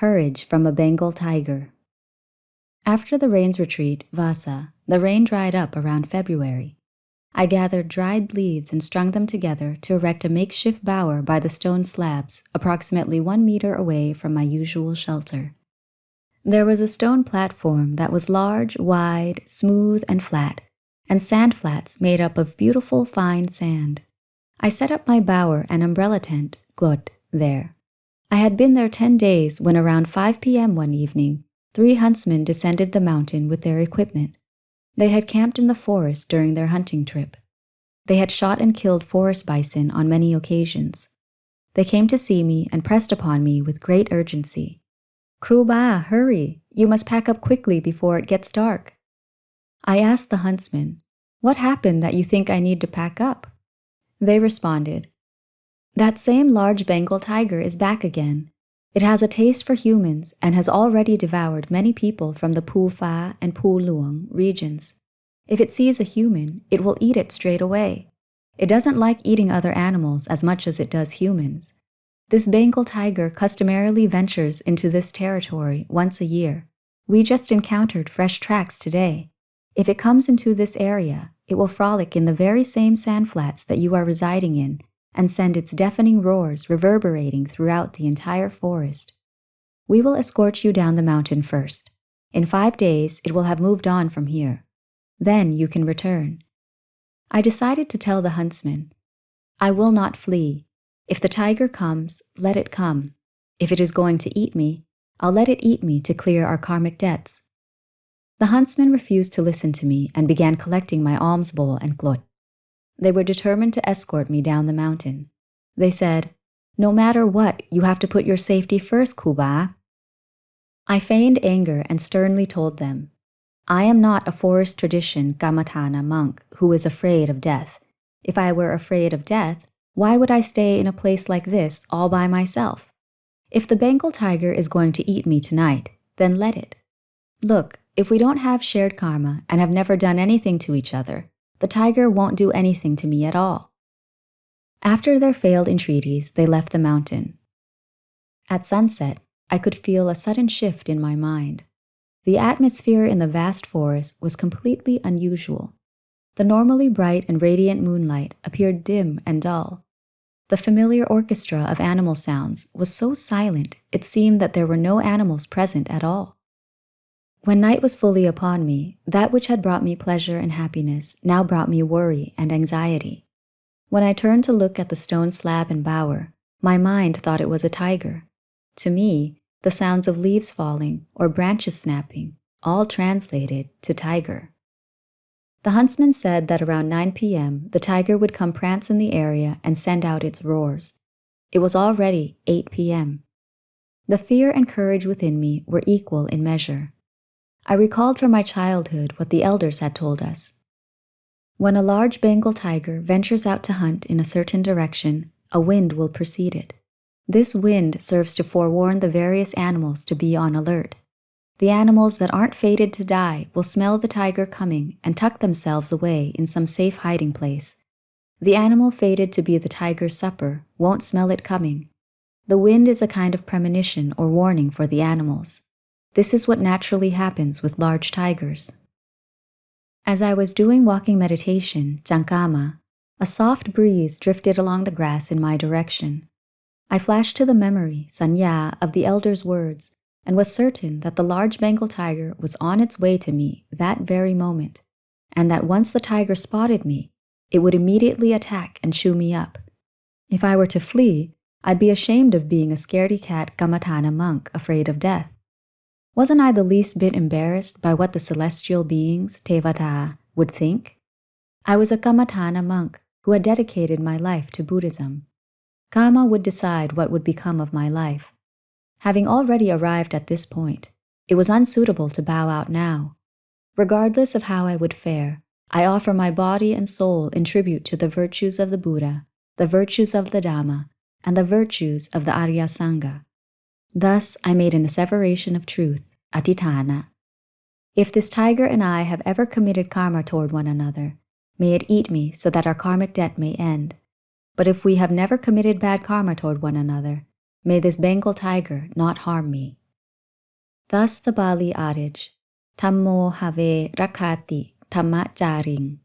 Courage from a Bengal Tiger. After the rains retreat, Vasa, the rain dried up around February. I gathered dried leaves and strung them together to erect a makeshift bower by the stone slabs, approximately 1 meter away from my usual shelter. There was a stone platform that was large, wide, smooth, and flat, and sand flats made up of beautiful fine sand. I set up my bower and umbrella tent, glot, there. I had been there 10 days when around 5 p.m. one evening, 3 huntsmen descended the mountain with their equipment. They had camped in the forest during their hunting trip. They had shot and killed forest bison on many occasions. They came to see me and pressed upon me with great urgency. "Kruba, hurry! You must pack up quickly before it gets dark." I asked the huntsmen, "What happened that you think I need to pack up?" They responded, "That same large Bengal tiger is back again. It has a taste for humans and has already devoured many people from the Phu Pha and Phu Luang regions. If it sees a human, it will eat it straight away. It doesn't like eating other animals as much as it does humans. This Bengal tiger customarily ventures into this territory once a year. We just encountered fresh tracks today. If it comes into this area, it will frolic in the very same sand flats that you are residing in and send its deafening roars reverberating throughout the entire forest. We will escort you down the mountain first. In 5 days, it will have moved on from here. Then you can return." I decided to tell the huntsman, "I will not flee. If the tiger comes, let it come. If it is going to eat me, I'll let it eat me to clear our karmic debts." The huntsman refused to listen to me and began collecting my alms bowl and glot. They were determined to escort me down the mountain. They said, "No matter what, you have to put your safety first, Kuba." I feigned anger and sternly told them, "I am not a forest tradition Kammatthana monk who is afraid of death. If I were afraid of death, why would I stay in a place like this all by myself? If the Bengal tiger is going to eat me tonight, then let it. Look, if we don't have shared karma and have never done anything to each other, the tiger won't do anything to me at all." After their failed entreaties, they left the mountain. At sunset, I could feel a sudden shift in my mind. The atmosphere in the vast forest was completely unusual. The normally bright and radiant moonlight appeared dim and dull. The familiar orchestra of animal sounds was so silent it seemed that there were no animals present at all. When night was fully upon me, that which had brought me pleasure and happiness now brought me worry and anxiety. When I turned to look at the stone slab and bower, my mind thought it was a tiger. To me, the sounds of leaves falling or branches snapping all translated to tiger. The huntsman said that around 9 p.m., the tiger would come prance in the area and send out its roars. It was already 8 p.m. The fear and courage within me were equal in measure. I recalled from my childhood what the elders had told us. When a large Bengal tiger ventures out to hunt in a certain direction, a wind will precede it. This wind serves to forewarn the various animals to be on alert. The animals that aren't fated to die will smell the tiger coming and tuck themselves away in some safe hiding place. The animal fated to be the tiger's supper won't smell it coming. The wind is a kind of premonition or warning for the animals. This is what naturally happens with large tigers. As I was doing walking meditation, Jankama, a soft breeze drifted along the grass in my direction. I flashed to the memory, sanya, of the elder's words, and was certain that the large Bengal tiger was on its way to me that very moment, and that once the tiger spotted me, it would immediately attack and chew me up. If I were to flee, I'd be ashamed of being a scaredy cat Kammatthana monk afraid of death. Wasn't I the least bit embarrassed by what the celestial beings, Tevata, would think? I was a Kammatthana monk who had dedicated my life to Buddhism. Karma would decide what would become of my life. Having already arrived at this point, it was unsuitable to bow out now. Regardless of how I would fare, I offer my body and soul in tribute to the virtues of the Buddha, the virtues of the Dhamma, and the virtues of the Arya Sangha. Thus, I made an asseveration of truth, atitana. If this tiger and I have ever committed karma toward one another, may it eat me so that our karmic debt may end. But if we have never committed bad karma toward one another, may this Bengal tiger not harm me. Thus the Bali adage, Dhammo have rakhati Dhamma jaring.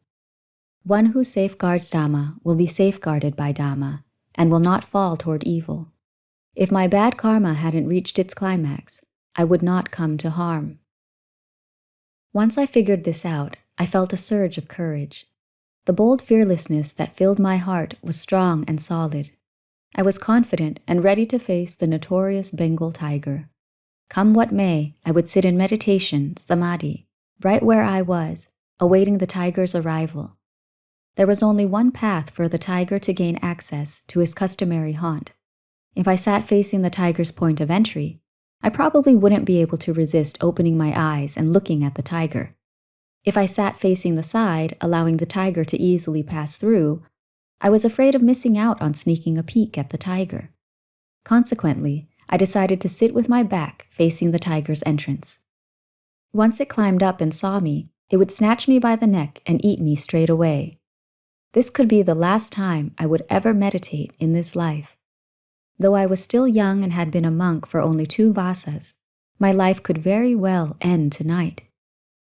One who safeguards Dhamma will be safeguarded by Dhamma and will not fall toward evil. If my bad karma hadn't reached its climax, I would not come to harm. Once I figured this out, I felt a surge of courage. The bold fearlessness that filled my heart was strong and solid. I was confident and ready to face the notorious Bengal tiger. Come what may, I would sit in meditation, samadhi, right where I was, awaiting the tiger's arrival. There was only one path for the tiger to gain access to his customary haunt. If I sat facing the tiger's point of entry, I probably wouldn't be able to resist opening my eyes and looking at the tiger. If I sat facing the side, allowing the tiger to easily pass through, I was afraid of missing out on sneaking a peek at the tiger. Consequently, I decided to sit with my back facing the tiger's entrance. Once it climbed up and saw me, it would snatch me by the neck and eat me straight away. This could be the last time I would ever meditate in this life. Though I was still young and had been a monk for only 2 vasas, my life could very well end tonight.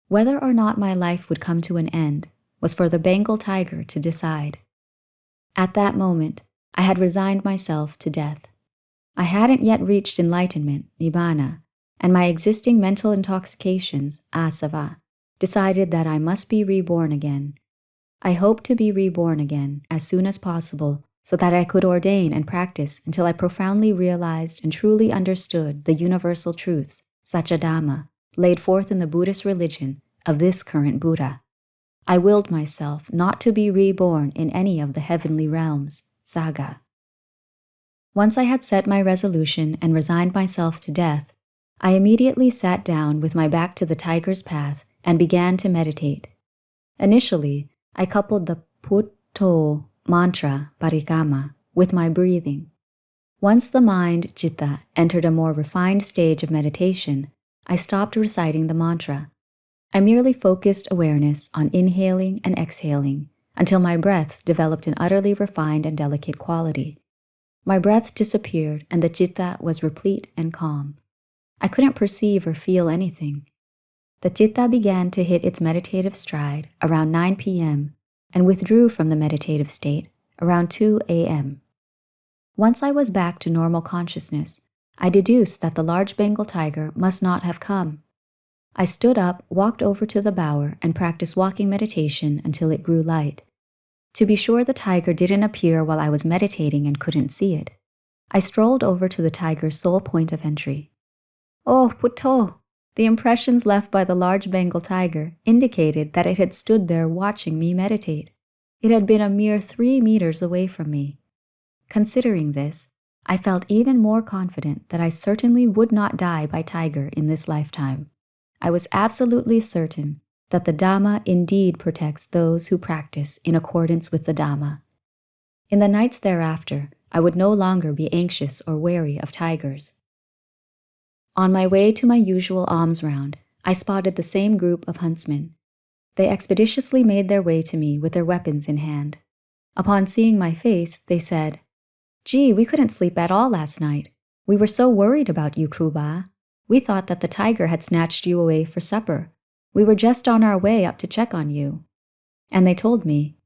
Whether or not my life would come to an end was for the Bengal tiger to decide. At that moment, I had resigned myself to death. I hadn't yet reached enlightenment, nibbāna, and my existing mental intoxications, asava, decided that I must be reborn again. I hoped to be reborn again as soon as possible so that I could ordain and practice until I profoundly realized and truly understood the universal truths, Satya Dhamma, laid forth in the Buddhist religion of this current Buddha. I willed myself not to be reborn in any of the heavenly realms, saga. Once I had set my resolution and resigned myself to death, I immediately sat down with my back to the tiger's path and began to meditate. Initially, I coupled the Putto mantra parikama with my breathing. Once the mind, citta, entered a more refined stage of meditation, I stopped reciting the mantra. I merely focused awareness on inhaling and exhaling until my breaths developed an utterly refined and delicate quality. My breath disappeared and the citta was replete and calm. I couldn't perceive or feel anything. The citta began to hit its meditative stride around 9 p.m. and withdrew from the meditative state around 2 a.m. Once I was back to normal consciousness, I deduced that the large Bengal tiger must not have come. I stood up, walked over to the bower, and practiced walking meditation until it grew light. To be sure the tiger didn't appear while I was meditating and couldn't see it, I strolled over to the tiger's sole point of entry. Oh, Putto! The impressions left by the large Bengal tiger indicated that it had stood there watching me meditate. It had been a mere 3 meters away from me. Considering this, I felt even more confident that I certainly would not die by tiger in this lifetime. I was absolutely certain that the Dhamma indeed protects those who practice in accordance with the Dhamma. In the nights thereafter, I would no longer be anxious or wary of tigers. On my way to my usual alms round, I spotted the same group of huntsmen. They expeditiously made their way to me with their weapons in hand. Upon seeing my face, they said, "Gee, we couldn't sleep at all last night. We were so worried about you, Kruba. We thought that the tiger had snatched you away for supper. We were just on our way up to check on you." And they told me,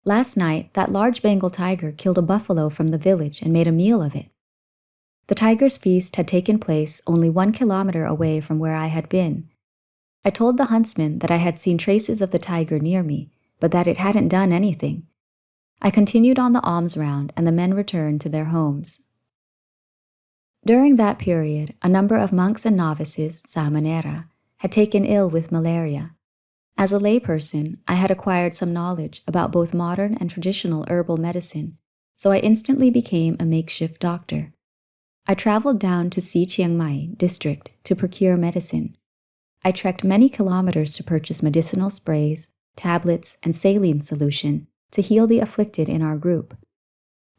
"Last night, that large Bengal tiger killed a buffalo from the village and made a meal of it." The tiger's feast had taken place only 1 kilometer away from where I had been. I told the huntsman that I had seen traces of the tiger near me, but that it hadn't done anything. I continued on the alms round, and the men returned to their homes. During that period, a number of monks and novices, samanera, had taken ill with malaria. As a layperson, I had acquired some knowledge about both modern and traditional herbal medicine, so I instantly became a makeshift doctor. I traveled down to Chiang Mai district to procure medicine. I trekked many kilometers to purchase medicinal sprays, tablets, and saline solution to heal the afflicted in our group.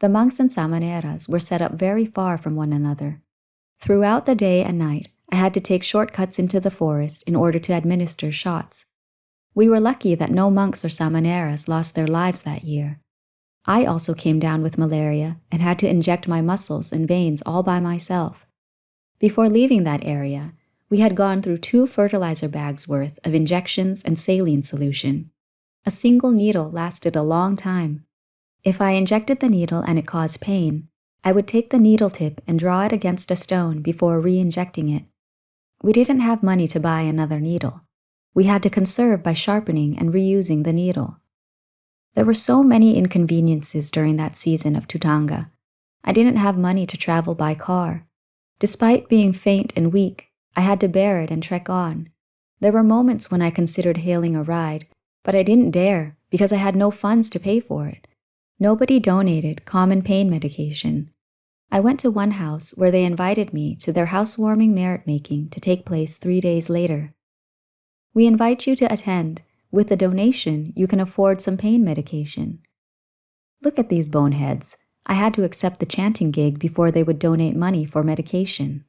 The monks and samaneras were set up very far from one another. Throughout the day and night, I had to take shortcuts into the forest in order to administer shots. We were lucky that no monks or samaneras lost their lives that year. I also came down with malaria and had to inject my muscles and veins all by myself. Before leaving that area, We had gone through 2 fertilizer bags worth of injections and saline solution. A single needle lasted a long time. If I injected the needle and it caused pain, I would take the needle tip and draw it against a stone before re-injecting it. We didn't have money to buy another needle. We had to conserve by sharpening and reusing the needle. There were so many inconveniences during that season of Tutanga. I didn't have money to travel by car. Despite being faint and weak, I had to bear it and trek on. There were moments when I considered hailing a ride, but I didn't dare because I had no funds to pay for it. Nobody donated common pain medication. I went to one house where they invited me to their housewarming merit making to take place 3 days later. We invite you to attend. With the donation, you can afford some pain medication. Look at these boneheads. I had to accept the chanting gig before they would donate money for medication.